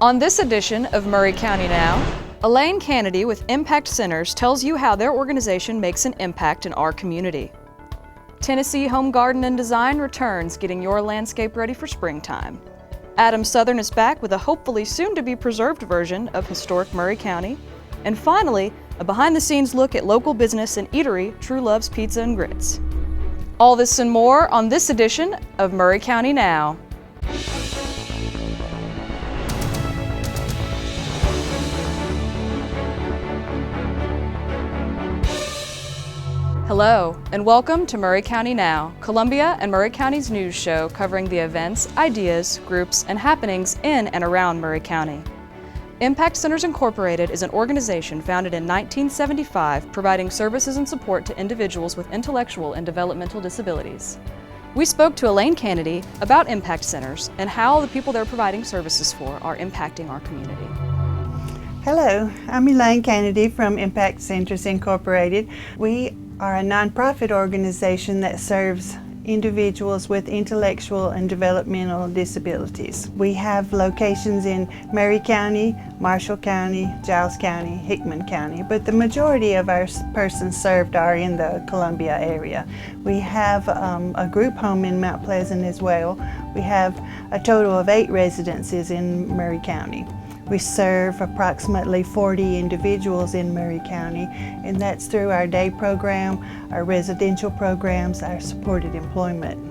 On this edition of Maury County Now, Elaine Kennedy with Impact Centers tells you how their organization makes an impact in our community. Tennessee Home Garden and Design returns, getting your landscape ready for springtime. Adam Southern is back with a hopefully soon-to-be-preserved version of historic Maury County. And finally, a behind-the-scenes look at local business and eatery Truelove's Pizza and Grits. All this and more on this edition of Maury County Now. Hello, and welcome to Maury County Now, Columbia and Maury County's news show covering the events, ideas, groups, and happenings in and around Maury County. Impact Centers Incorporated is an organization founded in 1975 providing services and support to individuals with intellectual and developmental disabilities. We spoke to Elaine Kennedy about Impact Centers and how the people they're providing services for are impacting our community. Hello, I'm Elaine Kennedy from Impact Centers Incorporated. We are a nonprofit organization that serves individuals with intellectual and developmental disabilities. We have locations in Maury County, Marshall County, Giles County, Hickman County, but the majority of our persons served are in the Columbia area. We have a group home in Mount Pleasant as well. We have a total of 8 residences in Maury County. We serve approximately 40 individuals in Maury County, and that's through our day program, our residential programs, our supported employment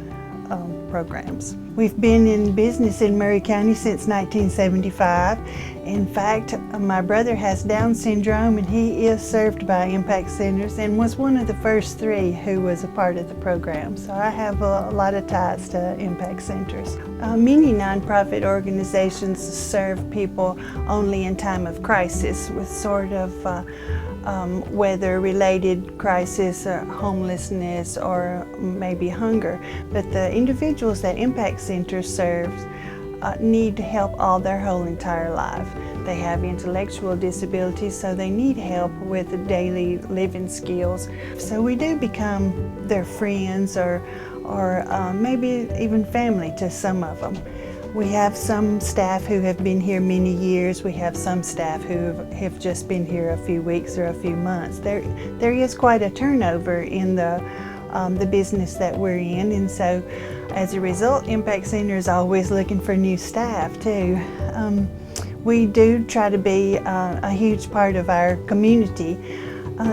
programs. We've been in business in Maury County since 1975. In fact, my brother has Down syndrome and he is served by Impact Centers and was one of the first 3 who was a part of the program. So I have a lot of ties to Impact Centers. Many nonprofit organizations serve people only in time of crisis with sort of weather-related crisis, or homelessness, or maybe hunger. But the individuals that Impact Center serves need help all their whole entire life. They have intellectual disabilities, so they need help with the daily living skills. So we do become their friends or maybe even family to some of them. We have some staff who have been here many years. We have some staff who have just been here a few weeks or a few months. There is quite a turnover in the business that we're in, and so as a result, Impact Center is always looking for new staff too. We do try to be a huge part of our community.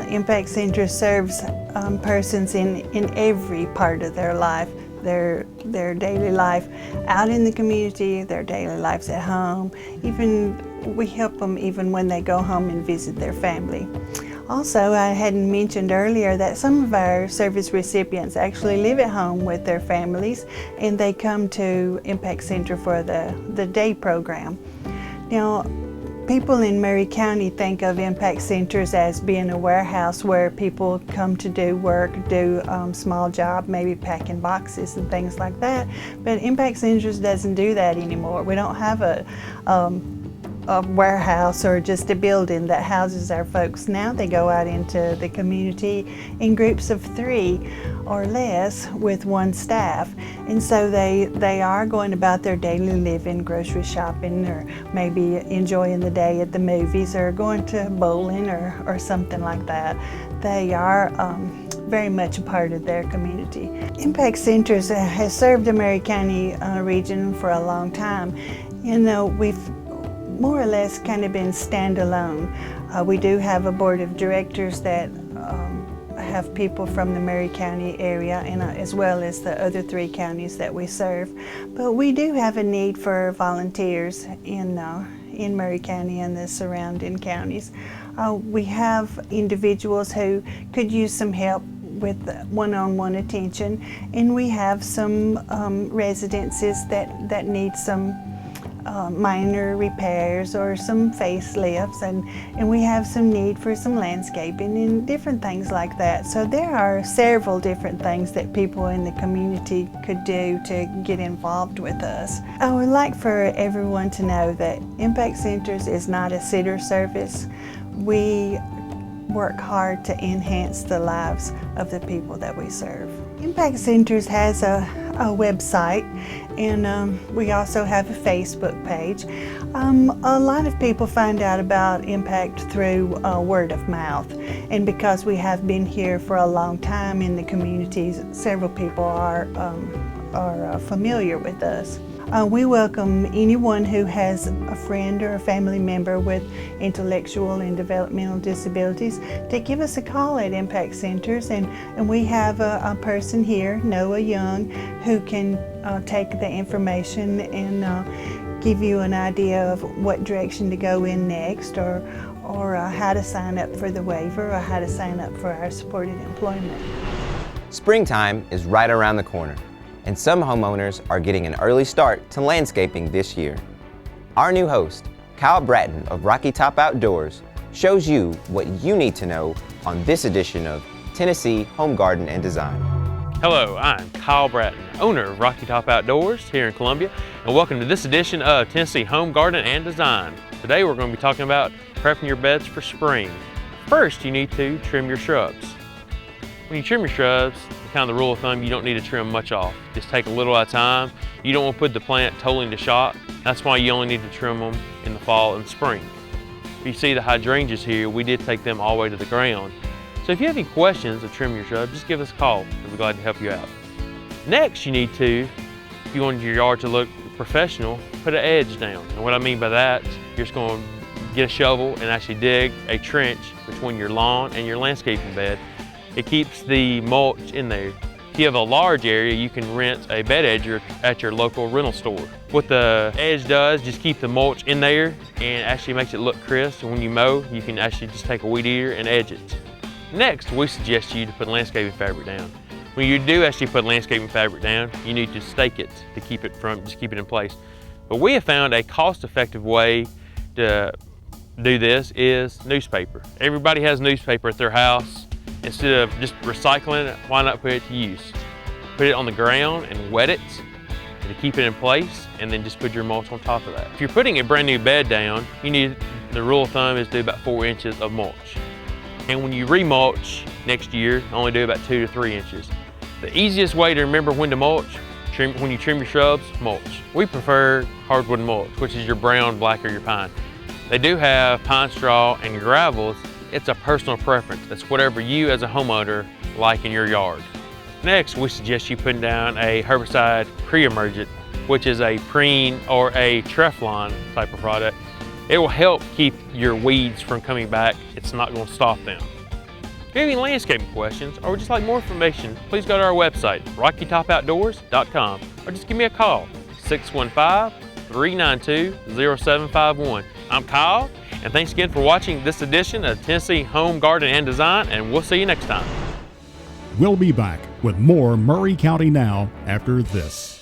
Impact Center serves persons in every part of their life. Their daily life out in the community, their daily lives at home. Even we help them even when they go home and visit their family. Also, I hadn't mentioned earlier that some of our service recipients actually live at home with their families, and they come to Impact Center for the day program. Now, people in Maury County think of Impact Centers as being a warehouse where people come to do work, do small job, maybe packing boxes and things like that. But Impact Centers doesn't do that anymore. We don't have a warehouse or just a building that houses our folks. Now they go out into the community in groups of 3 or less with 1 staff. And so they are going about their daily living, grocery shopping, or maybe enjoying the day at the movies, or going to bowling or something like that. They are very much a part of their community. Impact Centers has served the Maury County region for a long time. You know, we've more or less kind of been standalone. We do have a board of directors that have people from the Maury County area, and as well as the other 3 counties that we serve. But we do have a need for volunteers in Maury County and the surrounding counties. We have individuals who could use some help with one-on-one attention, and we have some residences that need some minor repairs or some facelifts, and we have some need for some landscaping and different things like that. So there are several different things that people in the community could do to get involved with us. I would like for everyone to know that Impact Centers is not a sitter service. We work hard to enhance the lives of the people that we serve. Impact Centers has a website, and we also have a Facebook page. A lot of people find out about Impact through word of mouth, and because we have been here for a long time in the communities, several people are familiar with us. We welcome anyone who has a friend or a family member with intellectual and developmental disabilities to give us a call at Impact Centers, and we have a person here, Noah Young, who can take the information and give you an idea of what direction to go in next, or how to sign up for the waiver, or how to sign up for our supported employment. Springtime is right around the corner, and some homeowners are getting an early start to landscaping this year. Our new host, Bratton of Rocky Top Outdoors, shows you what you need to know on this edition of Tennessee Home Garden and Design. Hello, I'm Bratton, owner of Rocky Top Outdoors here in Columbia, and welcome to this edition of Tennessee Home Garden and Design. Today we're going to be talking about prepping your beds for spring. First, you need to trim your shrubs. When you trim your shrubs, kind of the rule of thumb, you don't need to trim much off. Just take a little at a time. You don't want to put the plant totally into shock. That's why you only need to trim them in the fall and spring. If you see the hydrangeas here, we did take them all the way to the ground. So if you have any questions of trimming your shrubs, just give us a call. We'll be glad to help you out. Next, you need to, if you want your yard to look professional, put an edge down. And what I mean by that, you're just going to get a shovel and actually dig a trench between your lawn and your landscaping bed. It keeps the mulch in there. If you have a large area, you can rent a bed edger at your local rental store. What the edge does, just keep the mulch in there and actually makes it look crisp. And when you mow, you can actually just take a weed eater and edge it. Next, we suggest you to put landscaping fabric down. When you do actually put landscaping fabric down, you need to stake it to keep it in place. But we have found a cost-effective way to do this is newspaper. Everybody has newspaper at their house. Instead of just recycling it, why not put it to use? Put it on the ground and wet it to keep it in place, and then just put your mulch on top of that. If you're putting a brand new bed down, the rule of thumb is do about 4 inches of mulch. And when you remulch next year, only do about 2 to 3 inches. The easiest way to remember when to mulch, when you trim your shrubs, mulch. We prefer hardwood mulch, which is your brown, black, or your pine. They do have pine straw and gravels. It's a personal preference. It's whatever you as a homeowner like in your yard. Next, we suggest you putting down a herbicide pre-emergent, which is a preen or a Treflon type of product. It will help keep your weeds from coming back. It's not going to stop them. If you have any landscaping questions or would just like more information, please go to our website, rockytopoutdoors.com, or just give me a call, 615-392-0751. I'm Kyle, and thanks again for watching this edition of Tennessee Home Garden and Design, and we'll see you next time. We'll be back with more Maury County Now after this.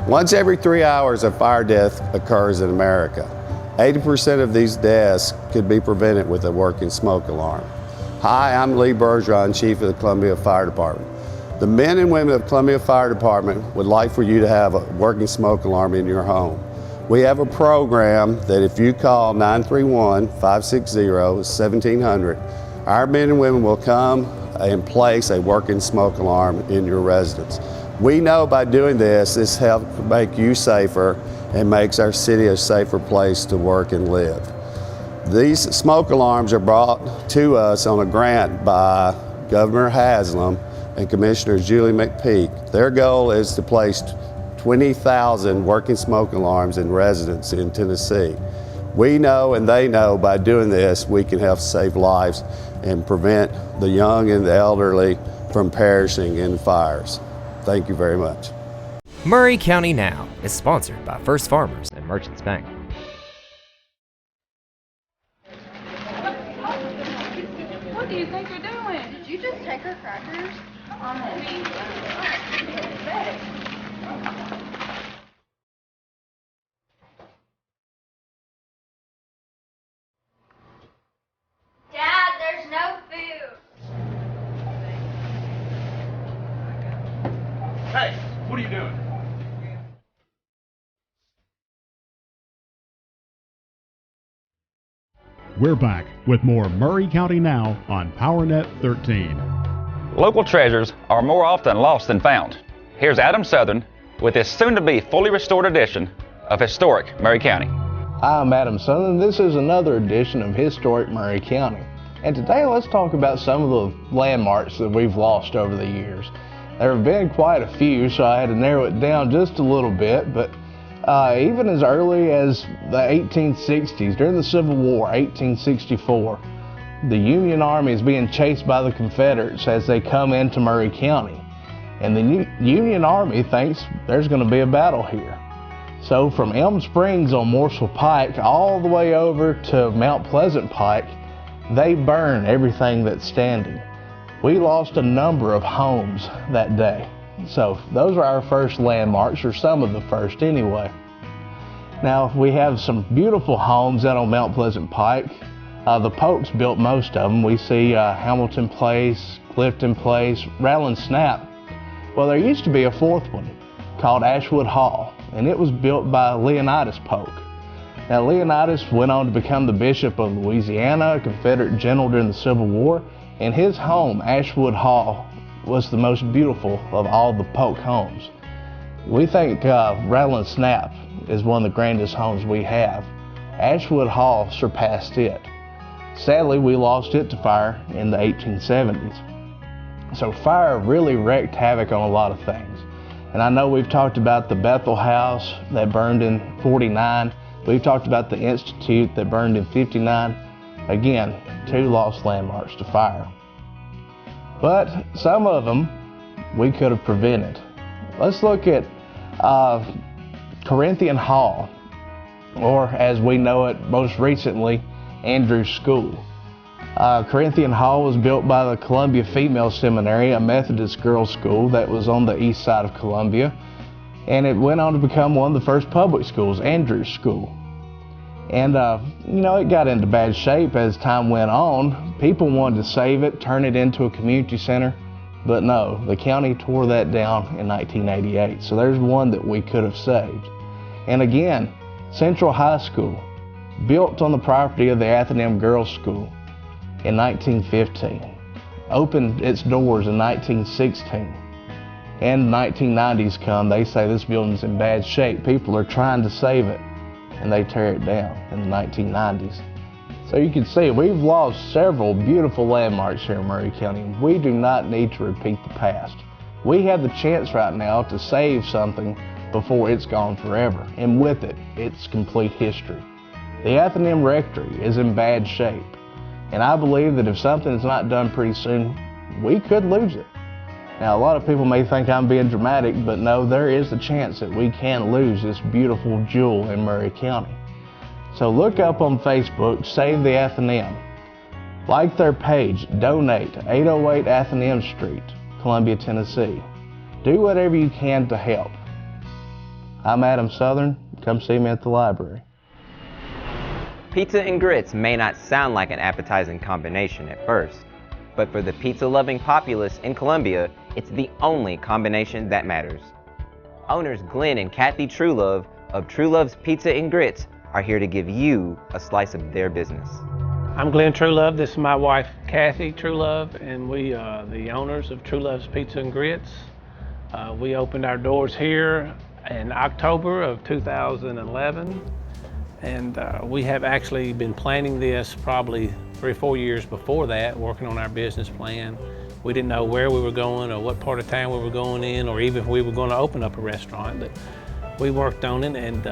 Once every 3 hours, a fire death occurs in America. 80% of these deaths could be prevented with a working smoke alarm. Hi, I'm Lee Bergeron, Chief of the Columbia Fire Department. The men and women of Columbia Fire Department would like for you to have a working smoke alarm in your home. We have a program that if you call 931-560-1700, our men and women will come and place a working smoke alarm in your residence. We know by doing this helps make you safer and makes our city a safer place to work and live. These smoke alarms are brought to us on a grant by Governor Haslam and Commissioner Julie McPeak. Their goal is to place 20,000 working smoke alarms in residents in Tennessee. We know and they know by doing this we can help save lives and prevent the young and the elderly from perishing in fires. Thank you very much. Maury County Now is sponsored by First Farmers and Merchants Bank. What do you think you're doing? Did you just take her crackers? Dad, there's no food. Hey, what are you doing? We're back with more Maury County Now on PowerNet 13. Local treasures are more often lost than found. Here's Adam Southern with his soon-to-be fully restored edition of Historic Maury County. I'm Adam Sutherland. This is another edition of Historic Maury County. And today let's talk about some of the landmarks that we've lost over the years. There have been quite a few, so I had to narrow it down just a little bit, but even as early as the 1860s, during the Civil War, 1864, the Union Army is being chased by the Confederates as they come into Maury County. And the Union Army thinks there's going to be a battle here. So from Elm Springs on Morsel Pike all the way over to Mount Pleasant Pike, they burn everything that's standing. We lost a number of homes that day. So those are our first landmarks, or some of the first anyway. Now we have some beautiful homes out on Mount Pleasant Pike. The Polks built most of them. We see Hamilton Place, Clifton Place, Rattle & Snap. Well, there used to be a fourth one called Ashwood Hall, and it was built by Leonidas Polk. Now Leonidas went on to become the Bishop of Louisiana, a Confederate general during the Civil War, and his home, Ashwood Hall, was the most beautiful of all the Polk homes. We think Rattle & Snap is one of the grandest homes we have. Ashwood Hall surpassed it. Sadly, we lost it to fire in the 1870s. So fire really wreaked havoc on a lot of things. And I know we've talked about the Bethel House that burned in 49. We've talked about the Institute that burned in 59. Again, 2 lost landmarks to fire. But some of them we could have prevented. Let's look at Corinthian Hall, or as we know it most recently, Andrews School. Corinthian Hall was built by the Columbia Female Seminary, a Methodist girls' school that was on the east side of Columbia, and it went on to become one of the first public schools, Andrews School. And it got into bad shape as time went on. People wanted to save it, turn it into a community center, but no, the county tore that down in 1988. So there's one that we could have saved. And again, Central High School, built on the property of the Athenaeum Girls' School in 1915, opened its doors in 1916. And the 1990s come, they say this building's in bad shape. People are trying to save it, and they tear it down in the 1990s. So you can see we've lost several beautiful landmarks here in Maury County. We do not need to repeat the past. We have the chance right now to save something before it's gone forever, and with it, it's complete history. The Athenaeum Rectory is in bad shape, and I believe that if something is not done pretty soon, we could lose it. Now, a lot of people may think I'm being dramatic, but no, there is a chance that we can lose this beautiful jewel in Maury County. So look up on Facebook, Save the Athenaeum. Like their page, donate 808 Athenaeum Street, Columbia, Tennessee. Do whatever you can to help. I'm Adam Southern. Come see me at the library. Pizza and grits may not sound like an appetizing combination at first, but for the pizza-loving populace in Columbia, it's the only combination that matters. Owners Glenn and Kathy Truelove of Truelove's Pizza and Grits are here to give you a slice of their business. I'm Glenn Truelove. This is my wife, Kathy Truelove, and we are the owners of Truelove's Pizza and Grits. We opened our doors here in October of 2011, and we have actually been planning this probably 3 or 4 years before that, working on our business plan. We didn't know where we were going or what part of town we were going in, or even if we were going to open up a restaurant. But we worked on it, and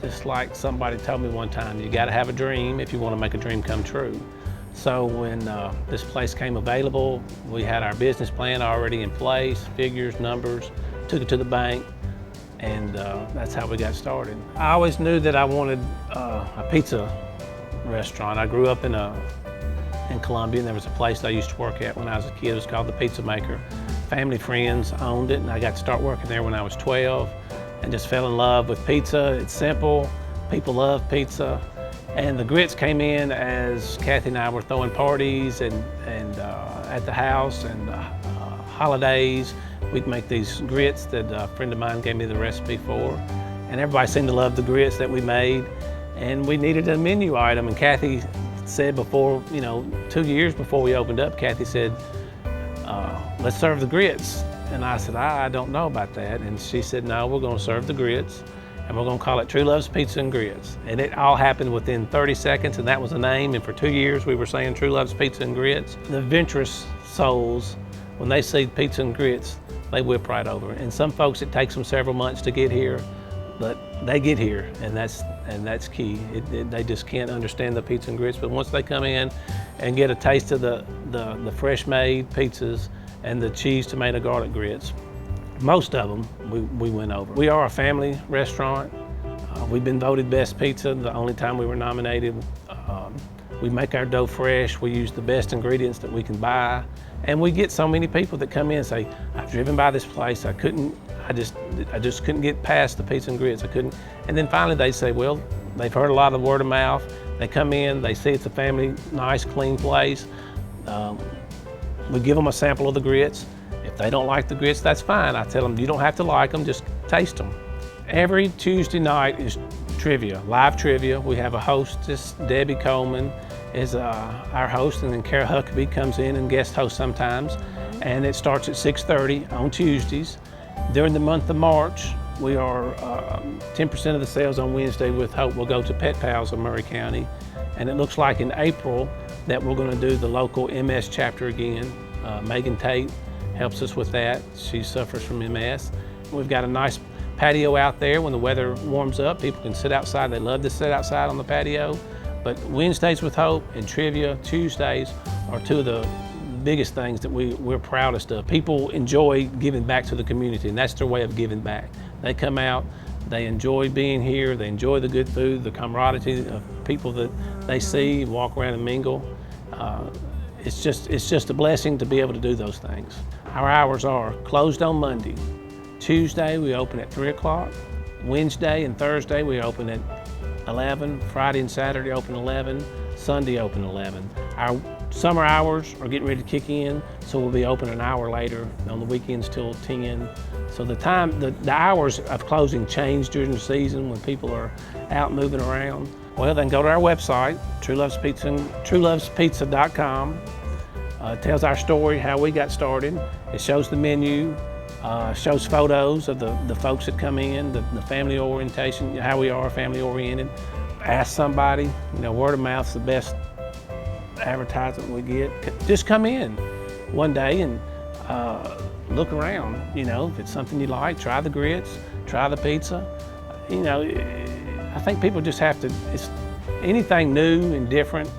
just like somebody told me one time, you got to have a dream if you want to make a dream come true. So when this place came available, we had our business plan already in place, figures, numbers, took it to the bank, and that's how we got started. I always knew that I wanted a pizza restaurant. I grew up in Columbia, and there was a place that I used to work at when I was a kid. It was called the Pizza Maker. Family friends owned it, and I got to start working there when I was 12, and just fell in love with pizza. It's simple, people love pizza. And the grits came in as Kathy and I were throwing parties and at the house, and holidays. We'd make these grits that a friend of mine gave me the recipe for. And everybody seemed to love the grits that we made. And we needed a menu item, and Kathy said before, 2 years before we opened up, Kathy said, let's serve the grits. And I said, I don't know about that. And she said, no, we're gonna serve the grits. and we're going to call it Truelove's Pizza and Grits. And it all happened within 30 seconds, and that was the name. And for 2 years, we were saying Truelove's Pizza and Grits. The adventurous souls, when they see pizza and grits, they whip right over. And some folks, it takes them several months to get here, but they get here, and that's key. They just can't understand the pizza and grits, but once they come in and get a taste of the fresh-made pizzas and the cheese, tomato, garlic grits, most of them we win over. We are a family restaurant. We've been voted best pizza the only time we were nominated. We make our dough fresh. We use the best ingredients that we can buy. And we get so many people that come in and say, I've driven by this place, I just couldn't get past the pizza and grits, I couldn't. And then finally they say, well, they've heard a lot of word of mouth. They come in, they see it's a family, nice, clean place. We give them a sample of the grits. If they don't like the grits, that's fine. I tell them, you don't have to like them, just taste them. Every Tuesday night is trivia, live trivia. We have a hostess, Debbie Coleman is our host, and then Kara Huckabee comes in and guest hosts sometimes. And it starts at 6:30 on Tuesdays. During the month of March, we are 10% of the sales on Wednesday with Hope will go to Pet Pals of Maury County. And it looks like in April that we're going to do the local MS chapter again. Megan Tate helps us with that. She suffers from MS. We've got a nice patio out there. When the weather warms up, people can sit outside. They love to sit outside on the patio. But Wednesdays with Hope and Trivia Tuesdays are two of the biggest things that we're proudest of. People enjoy giving back to the community, and that's their way of giving back. They come out, they enjoy being here, they enjoy the good food, the camaraderie of people that they see, walk around and mingle. It's just a blessing to be able to do those things. Our hours are closed on Monday. Tuesday, we open at 3 o'clock. Wednesday and Thursday, we open at 11. Friday and Saturday, open 11. Sunday, open 11. Our summer hours are getting ready to kick in, so we'll be open an hour later, on the weekends till 10. So the hours of closing change during the season when people are out moving around. Well, then go to our website, truelovespizza.com. It tells our story, how we got started. It shows the menu, shows photos of the folks that come in, the family orientation, how we are family oriented. Ask somebody, word of mouth's the best advertisement we get. Just come in one day and look around. If it's something you like, try the grits, try the pizza. I think people just have to, it's anything new and different,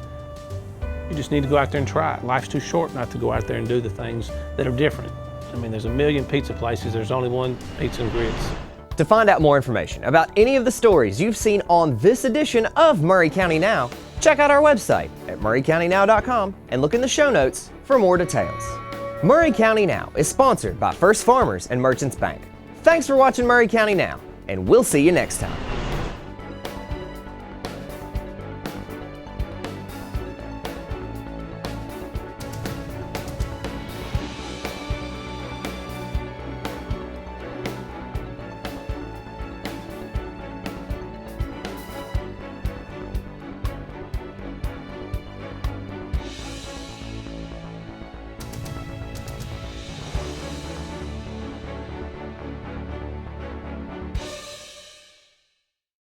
you just need to go out there and try it. Life's too short not to go out there and do the things that are different. I mean, there's a million pizza places, there's only one Pizza and Grits. To find out more information about any of the stories you've seen on this edition of Maury County Now, check out our website at maurycountynow.com and look in the show notes for more details. Maury County Now is sponsored by First Farmers and Merchants Bank. Thanks for watching Maury County Now, and we'll see you next time.